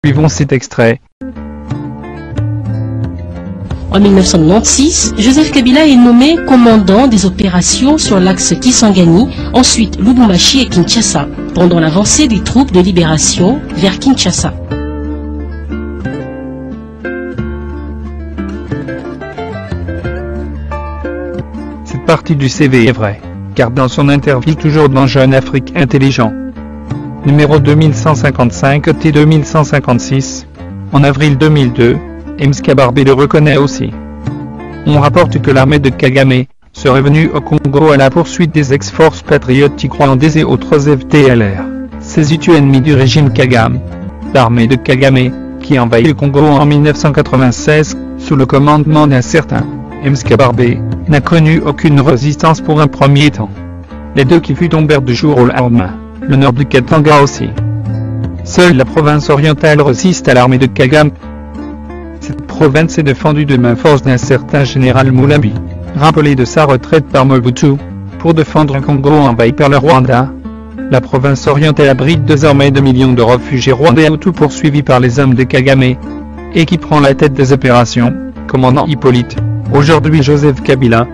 Suivons cet extrait. En 1996, Joseph Kabila est nommé commandant des opérations sur l'axe Kisangani, ensuite Lubumbashi et Kinshasa, pendant l'avancée des troupes de libération vers Kinshasa. Cette partie du CV est vraie, car dans son interview toujours dans Jeune Afrique Intelligent, numéro 2155 T 2156, en avril 2002, Mskabarbé le reconnaît aussi. On rapporte que l'armée de Kagame serait venue au Congo à la poursuite des ex-forces patriotiques rwandaises et autres FDLR. Ces situés ennemis du régime Kagame. L'armée de Kagame, qui envahit le Congo en 1996, sous le commandement d'un certain Mskabarbé, n'a connu aucune résistance pour un premier temps. Les deux qui fut tombèrent du jour au lendemain, le nord du Katanga aussi. Seule la province orientale résiste à l'armée de Kagame. Cette province est défendue de main force d'un certain général Moulambi, rappelé de sa retraite par Mobutu, pour défendre un Congo envahi par le Rwanda. La province orientale abrite désormais 2 millions de réfugiés rwandais Hutus poursuivis par les hommes de Kagame, et qui prend la tête des opérations, commandant Hippolyte, aujourd'hui Joseph Kabila.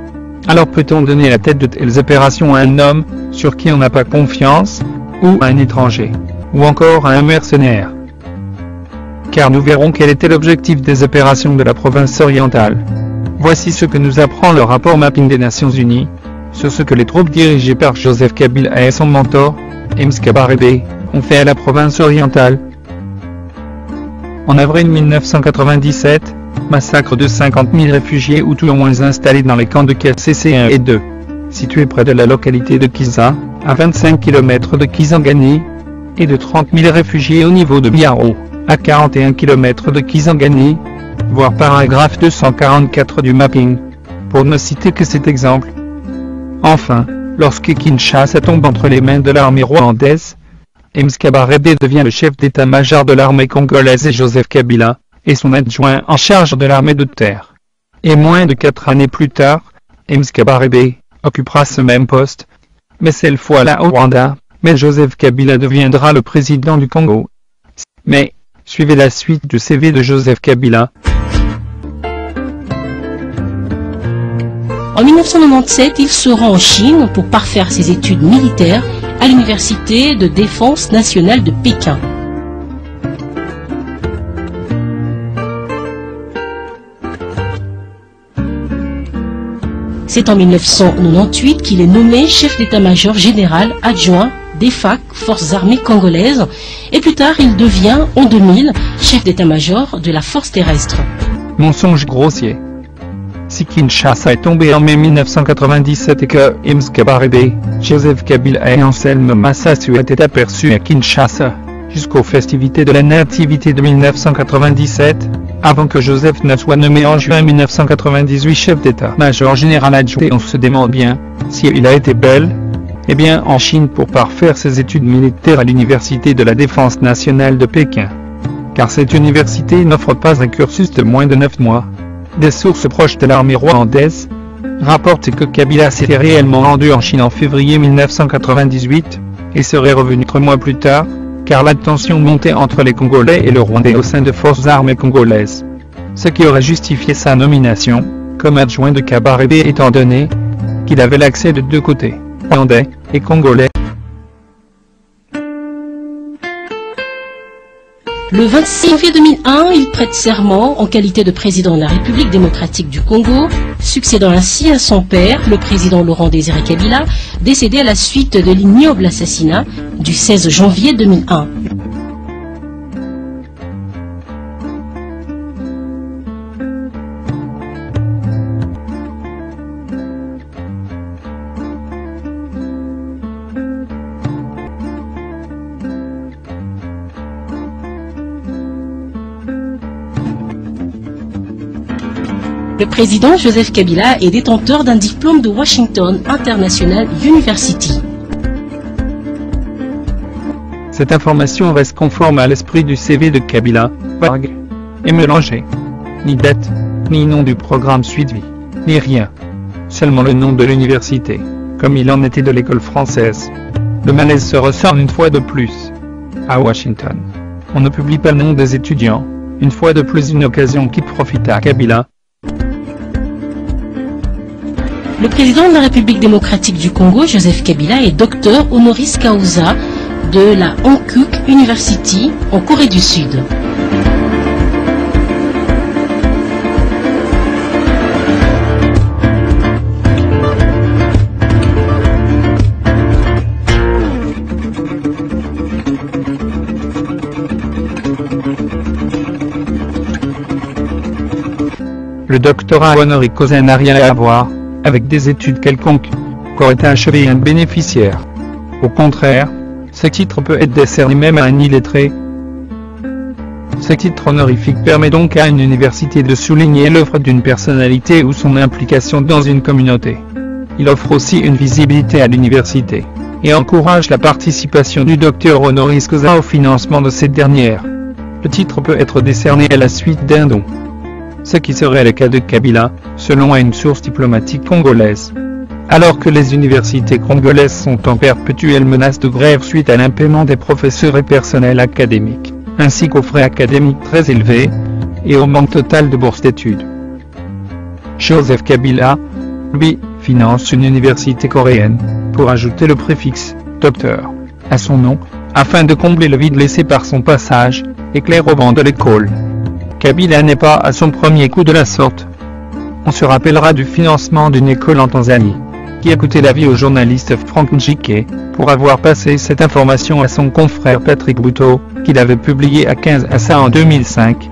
Alors peut-on donner la tête de telles opérations à un homme, sur qui on n'a pas confiance, ou à un étranger, ou encore à un mercenaire? Car nous verrons quel était l'objectif des opérations de la province orientale. Voici ce que nous apprend le rapport Mapping des Nations Unies, sur ce que les troupes dirigées par Joseph Kabila et son mentor, Mskabarbé, ont fait à la province orientale. En avril 1997, massacre de 50 000 réfugiés Hutus au moins installés dans les camps de KCC 1 et 2, situés près de la localité de Kiza, à 25 km de Kisangani, et de 30 000 réfugiés au niveau de Biaro, à 41 km de Kisangani, voir paragraphe 244 du mapping, pour ne citer que cet exemple. Enfin, lorsque Kinshasa tombe entre les mains de l'armée rwandaise, Mskabarbé devient le chef d'état-major de l'armée congolaise et Joseph Kabila, et son adjoint en charge de l'armée de terre. Et moins de 4 années plus tard, Mskabarbé occupera ce même poste, mais cette fois-là au Rwanda, mais Joseph Kabila deviendra le président du Congo. Mais, suivez la suite du CV de Joseph Kabila. En 1997, il se rend en Chine pour parfaire ses études militaires à l'Université de défense nationale de Pékin. C'est en 1998 qu'il est nommé chef d'état-major général adjoint des FAC, Forces armées congolaises, et plus tard il devient, en 2000, chef d'état-major de la force terrestre. Mensonge grossier. Si Kinshasa est tombé en mai 1997 et que Mskabarbé, Joseph Kabila et Anselme Massasu étaient aperçus à Kinshasa, jusqu'aux festivités de la Nativité de 1997, avant que Joseph ne soit nommé en juin 1998 chef d'état-major général adjoint, on se demande bien si il a été bel et bien en Chine pour parfaire ses études militaires à l'Université de la défense nationale de Pékin. Car cette université n'offre pas un cursus de moins de 9 mois. Des sources proches de l'armée rwandaise rapportent que Kabila s'était réellement rendu en Chine en février 1998 et serait revenu 3 mois plus tard, car la tension montait entre les Congolais et le Rwandais au sein de forces armées congolaises. Ce qui aurait justifié sa nomination comme adjoint de Kabarbé étant donné qu'il avait l'accès de deux côtés, Rwandais et Congolais. Le 26 janvier 2001, il prête serment en qualité de président de la République démocratique du Congo, succédant ainsi à son père, le président Laurent Désiré Kabila, décédé à la suite de l'ignoble assassinat du 16 janvier 2001. Le président Joseph Kabila est détenteur d'un diplôme de Washington International University. Cette information reste conforme à l'esprit du CV de Kabila, vague et mélangée. Ni date, ni nom du programme suivi, ni rien. Seulement le nom de l'université, comme il en était de l'école française. Le malaise se ressent une fois de plus. À Washington. On ne publie pas le nom des étudiants, une fois de plus une occasion qui profite à Kabila. Le président de la République démocratique du Congo, Joseph Kabila, est docteur honoris causa de la Hankook University en Corée du Sud. Le doctorat honoris causa n'a rien à voir avec des études quelconques qu'aurait achevé un bénéficiaire. Au contraire, ce titre peut être décerné même à un illettré. Ce titre honorifique permet donc à une université de souligner l'œuvre d'une personnalité ou son implication dans une communauté. Il offre aussi une visibilité à l'université et encourage la participation du docteur honoris causa au financement de cette dernière. Le titre peut être décerné à la suite d'un don, ce qui serait le cas de Kabila, selon une source diplomatique congolaise. Alors que les universités congolaises sont en perpétuelle menace de grève suite à l'impaiement des professeurs et personnels académiques, ainsi qu'aux frais académiques très élevés, et au manque total de bourses d'études. Joseph Kabila, lui, finance une université coréenne, pour ajouter le préfixe « docteur » à son nom, afin de combler le vide laissé par son passage, éclair au banc de l'école. Kabila n'est pas à son premier coup de la sorte. On se rappellera du financement d'une école en Tanzanie, qui a coûté la vie au journaliste Frank Njike, pour avoir passé cette information à son confrère Patrick Bouteau, qu'il avait publié à 15 à ça en 2005.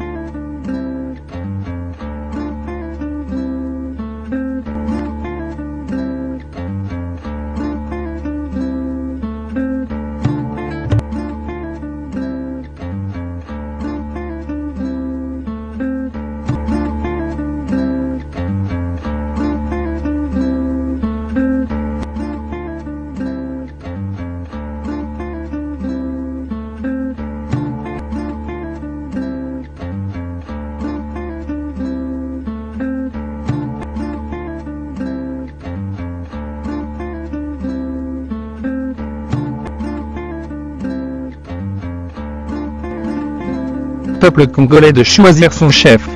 Peuple congolais de choisir son chef.